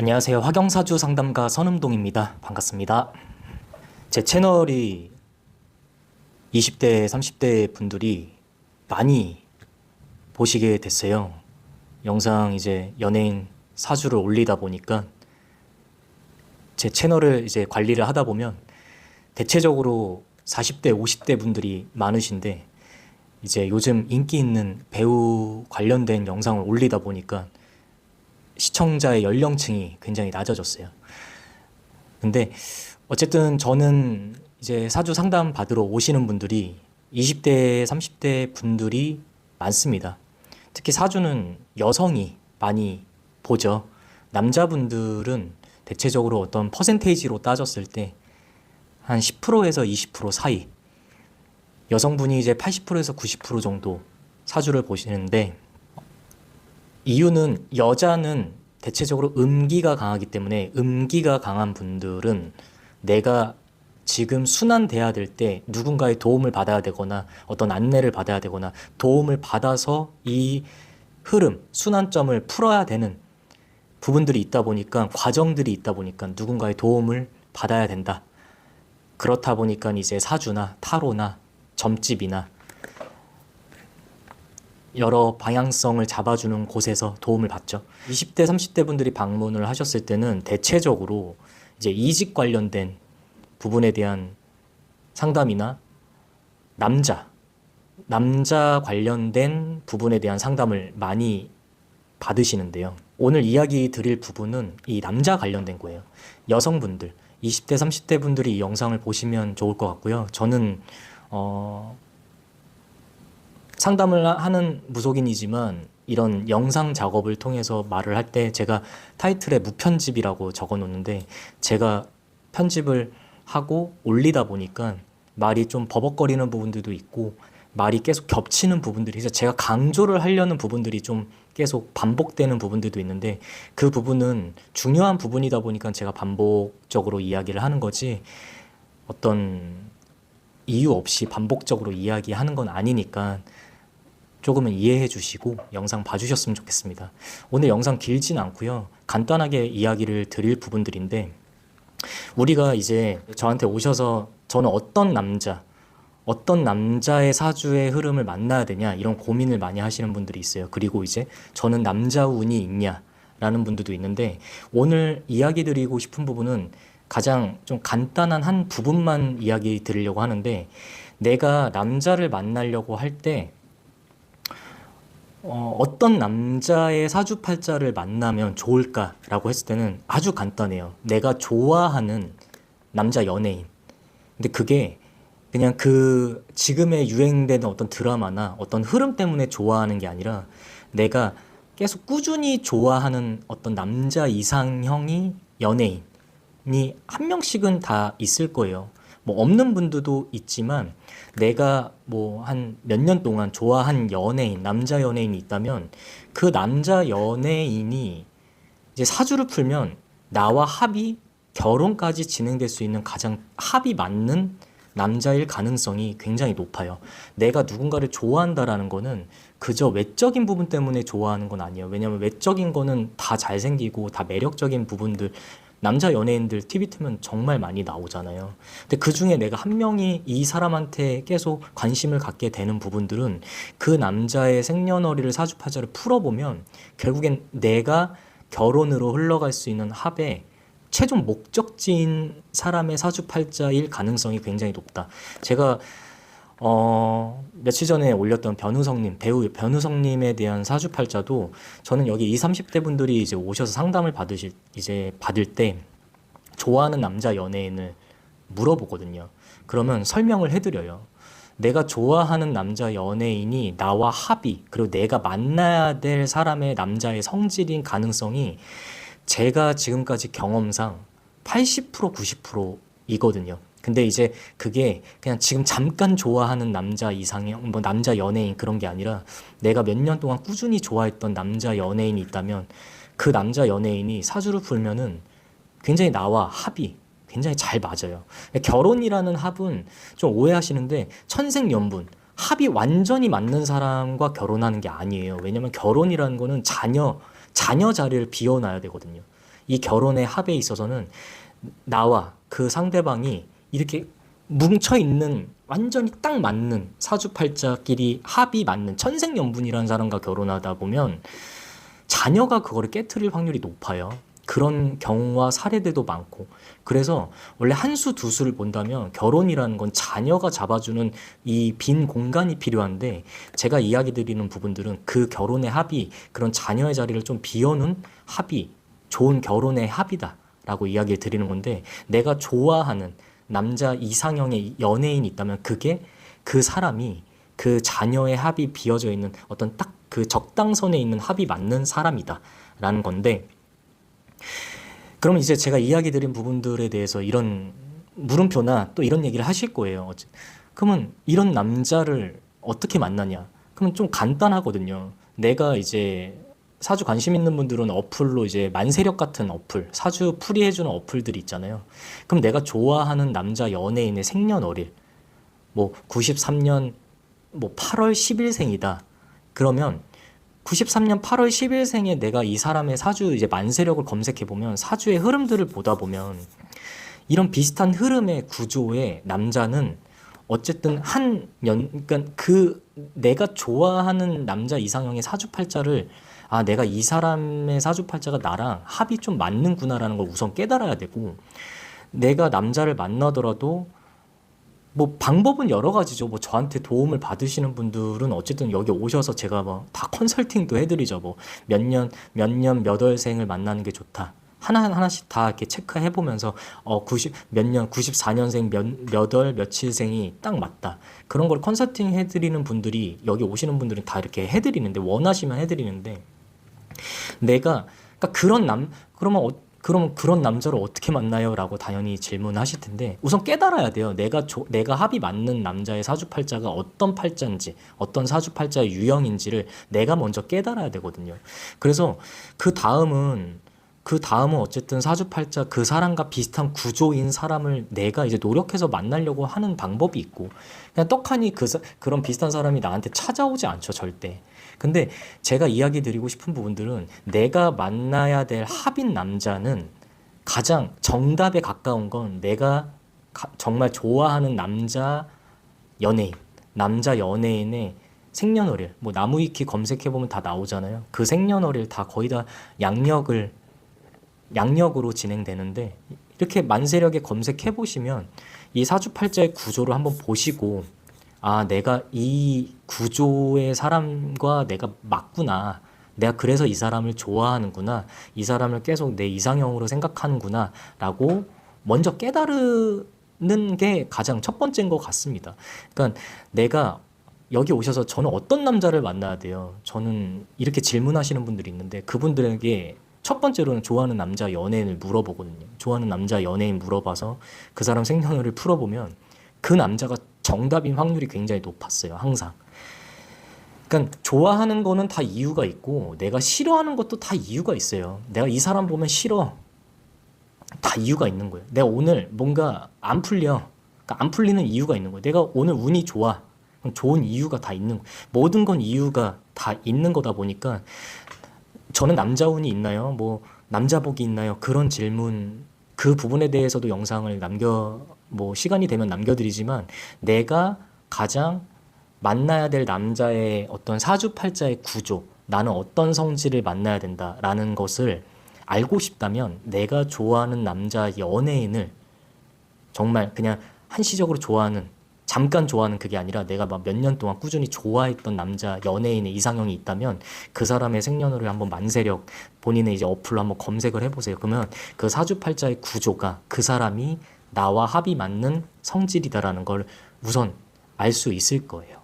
안녕하세요. 화경사주 상담가 선음동입니다. 반갑습니다. 제 채널이 20대, 30대 분들이 많이 보시게 됐어요. 영상 이제 연예인 사주를 올리다 보니까 제 채널을 이제 관리를 하다 보면 대체적으로 40대, 50대 분들이 많으신데 이제 요즘 인기 있는 배우 관련된 영상을 올리다 보니까 시청자의 연령층이 굉장히 낮아졌어요. 근데 어쨌든 저는 이제 사주 상담 받으러 오시는 분들이 20대, 30대 분들이 많습니다. 특히 사주는 여성이 많이 보죠. 남자분들은 대체적으로 어떤 퍼센테이지로 따졌을 때 한 10%에서 20% 사이, 여성분이 이제 80%에서 90% 정도 사주를 보시는데, 이유는 여자는 대체적으로 음기가 강하기 때문에 음기가 강한 분들은 내가 지금 순환돼야 될 때 누군가의 도움을 받아야 되거나 어떤 안내를 받아야 되거나 도움을 받아서 이 흐름, 순환점을 풀어야 되는 부분들이 있다 보니까, 과정들이 있다 보니까 누군가의 도움을 받아야 된다. 그렇다 보니까 이제 사주나 타로나 점집이나 여러 방향성을 잡아주는 곳에서 도움을 받죠. 20대, 30대 분들이 방문을 하셨을 때는 대체적으로 이제 이직 관련된 부분에 대한 상담이나 남자 관련된 부분에 대한 상담을 많이 받으시는데요. 오늘 이야기 드릴 부분은 이 남자 관련된 거예요. 여성분들, 20대, 30대 분들이 이 영상을 보시면 좋을 것 같고요. 저는 상담을 하는 무속인이지만 이런 영상 작업을 통해서 말을 할 때 제가 타이틀에 무편집이라고 적어 놓는데, 제가 편집을 하고 올리다 보니까 말이 좀 버벅거리는 부분들도 있고 말이 계속 겹치는 부분들이 있어서 제가 강조를 하려는 부분들이 좀 계속 반복되는 부분들도 있는데, 그 부분은 중요한 부분이다 보니까 제가 반복적으로 이야기를 하는 거지 어떤 이유 없이 반복적으로 이야기하는 건 아니니까 조금은 이해해 주시고 영상 봐주셨으면 좋겠습니다. 오늘 영상 길진 않고요. 간단하게 이야기를 드릴 부분들인데, 우리가 이제 저한테 오셔서 저는 어떤 남자의 사주의 흐름을 만나야 되냐 이런 고민을 많이 하시는 분들이 있어요. 그리고 이제 저는 남자 운이 있냐라는 분들도 있는데, 오늘 이야기 드리고 싶은 부분은 가장 좀 간단한 한 부분만 이야기 드리려고 하는데, 내가 남자를 만나려고 할 때 어떤 남자의 사주팔자를 만나면 좋을까라고 했을 때는 아주 간단해요. 내가 좋아하는 남자 연예인. 근데 그게 그냥 그 지금의 유행되는 어떤 드라마나 어떤 흐름 때문에 좋아하는 게 아니라 내가 계속 꾸준히 좋아하는 어떤 남자 이상형이 연예인이 한 명씩은 다 있을 거예요. 뭐 없는 분들도 있지만 내가 뭐 한 몇 년 동안 좋아한 연예인, 남자 연예인이 있다면 그 남자 연예인이 이제 사주를 풀면 나와 합이, 결혼까지 진행될 수 있는 가장 합이 맞는 남자일 가능성이 굉장히 높아요. 내가 누군가를 좋아한다라는 거는 그저 외적인 부분 때문에 좋아하는 건 아니에요. 왜냐면 외적인 거는 다 잘생기고 다 매력적인 부분들, 남자 연예인들 TV 틀면 정말 많이 나오잖아요. 근데 그 중에 내가 한 명이 이 사람한테 계속 관심을 갖게 되는 부분들은 그 남자의 생년월일을 사주팔자를 풀어보면 결국엔 내가 결혼으로 흘러갈 수 있는 합의 최종 목적지인 사람의 사주팔자일 가능성이 굉장히 높다. 제가 며칠 전에 올렸던 배우 변우성님에 대한 사주팔자도 저는 여기 20, 30대 분들이 이제 오셔서 상담을 받을 때 좋아하는 남자 연예인을 물어보거든요. 그러면 설명을 해드려요. 내가 좋아하는 남자 연예인이 나와 합이, 그리고 내가 만나야 될 사람의 남자의 성질인 가능성이 제가 지금까지 경험상 80%, 90%이거든요. 근데 이제 그게 그냥 지금 잠깐 좋아하는 남자 이상형, 뭐 남자 연예인 그런 게 아니라 내가 몇 년 동안 꾸준히 좋아했던 남자 연예인이 있다면 그 남자 연예인이 사주를 풀면은 굉장히 나와 합이 굉장히 잘 맞아요. 결혼이라는 합은 좀 오해하시는데 천생연분, 합이 완전히 맞는 사람과 결혼하는 게 아니에요. 왜냐면 결혼이라는 거는 자녀 자리를 비워놔야 되거든요. 이 결혼의 합에 있어서는 나와 그 상대방이 이렇게 뭉쳐있는 완전히 딱 맞는 사주팔자끼리 합이 맞는 천생연분이라는 사람과 결혼하다 보면 자녀가 그거를 깨트릴 확률이 높아요. 그런 경우와 사례들도 많고. 그래서 원래 한 수 두 수를 본다면 결혼이라는 건 자녀가 잡아주는 이 빈 공간이 필요한데, 제가 이야기 드리는 부분들은 그 결혼의 합이 그런 자녀의 자리를 좀 비워놓은 합이 좋은 결혼의 합이다라고 이야기를 드리는 건데, 내가 좋아하는 남자 이상형의 연예인이 있다면 그게 그 사람이 그 자녀의 합이 비어져 있는 어떤 딱 그 적당선에 있는 합이 맞는 사람이다라는 건데, 그러면 이제 제가 이야기 드린 부분들에 대해서 이런 물음표나 또 이런 얘기를 하실 거예요. 그러면 이런 남자를 어떻게 만나냐? 그러면 좀 간단하거든요. 내가 이제 사주 관심 있는 분들은 어플로 이제 만세력 같은 어플, 사주 풀이해주는 어플들이 있잖아요. 그럼 내가 좋아하는 남자 연예인의 생년월일, 뭐 93년 뭐 8월 10일생이다. 그러면 93년 8월 10일생에 내가 이 사람의 사주 이제 만세력을 검색해 보면, 사주의 흐름들을 보다 보면 이런 비슷한 흐름의 구조의 남자는 어쨌든 그러니까 그 내가 좋아하는 남자 이상형의 사주팔자를, 아, 내가 이 사람의 사주팔자가 나랑 합이 좀 맞는구나라는 걸 우선 깨달아야 되고, 내가 남자를 만나더라도 뭐 방법은 여러 가지죠. 뭐 저한테 도움을 받으시는 분들은 어쨌든 여기 오셔서 제가 뭐 다 컨설팅도 해드리죠. 뭐 몇 월생을 만나는 게 좋다. 하나씩 다 이렇게 체크해 보면서 94년생 몇 월 며칠생이 딱 맞다. 그런 걸 컨설팅 해드리는 분들이, 여기 오시는 분들은 다 이렇게 해드리는데, 원하시면 해드리는데, 내가 그러니까 그러면 그런 남자를 어떻게 만나요? 라고 당연히 질문하실 텐데, 우선 깨달아야 돼요. 내가 합이 맞는 남자의 사주팔자가 어떤 팔자인지, 어떤 사주팔자의 유형인지를 내가 먼저 깨달아야 되거든요. 그래서 그 다음은 어쨌든 사주팔자 그 사람과 비슷한 구조인 사람을 내가 이제 노력해서 만나려고 하는 방법이 있고, 그냥 떡하니 그런 비슷한 사람이 나한테 찾아오지 않죠, 절대. 근데 제가 이야기 드리고 싶은 부분들은, 내가 만나야 될 합인 남자는 가장 정답에 가까운 건 내가 정말 좋아하는 남자 연예인의 생년월일, 뭐 나무위키 검색해보면 다 나오잖아요. 그 생년월일 다 거의 다 양력으로 진행되는데, 이렇게 만세력에 검색해 보시면 이 사주팔자의 구조를 한번 보시고, 아, 내가 이 구조의 사람과 내가 맞구나, 내가 그래서 이 사람을 좋아하는구나, 이 사람을 계속 내 이상형으로 생각하는구나 라고 먼저 깨달는 게 가장 첫 번째인 것 같습니다. 그러니까 내가 여기 오셔서 저는 어떤 남자를 만나야 돼요? 저는 이렇게 질문하시는 분들이 있는데, 그분들에게 첫 번째로는 좋아하는 남자 연예인을 물어보거든요. 좋아하는 남자 연예인 물어봐서 그 사람 생년월일 풀어보면 그 남자가 정답인 확률이 굉장히 높았어요, 항상. 그러니까 좋아하는 거는 다 이유가 있고, 내가 싫어하는 것도 다 이유가 있어요. 내가 이 사람 보면 싫어, 다 이유가 있는 거예요. 내가 오늘 뭔가 안 풀려, 그러니까 안 풀리는 이유가 있는 거예요. 내가 오늘 운이 좋아, 그럼 좋은 이유가 다 있는 거예요. 모든 건 이유가 다 있는 거다 보니까, 저는 남자 운이 있나요? 뭐 남자 복이 있나요? 그런 질문, 그 부분에 대해서도 영상을 시간이 되면 남겨드리지만, 내가 가장 만나야 될 남자의 어떤 사주팔자의 구조, 나는 어떤 성질을 만나야 된다라는 것을 알고 싶다면, 내가 좋아하는 남자 연예인을 정말 그냥 한시적으로 잠깐 좋아하는 그게 아니라 내가 막 몇 년 동안 꾸준히 좋아했던 남자 연예인의 이상형이 있다면, 그 사람의 생년월일 한번 만세력 본인의 이제 어플로 한번 검색을 해보세요. 그러면 그 사주팔자의 구조가 그 사람이 나와 합이 맞는 성질이다라는 걸 우선 알 수 있을 거예요.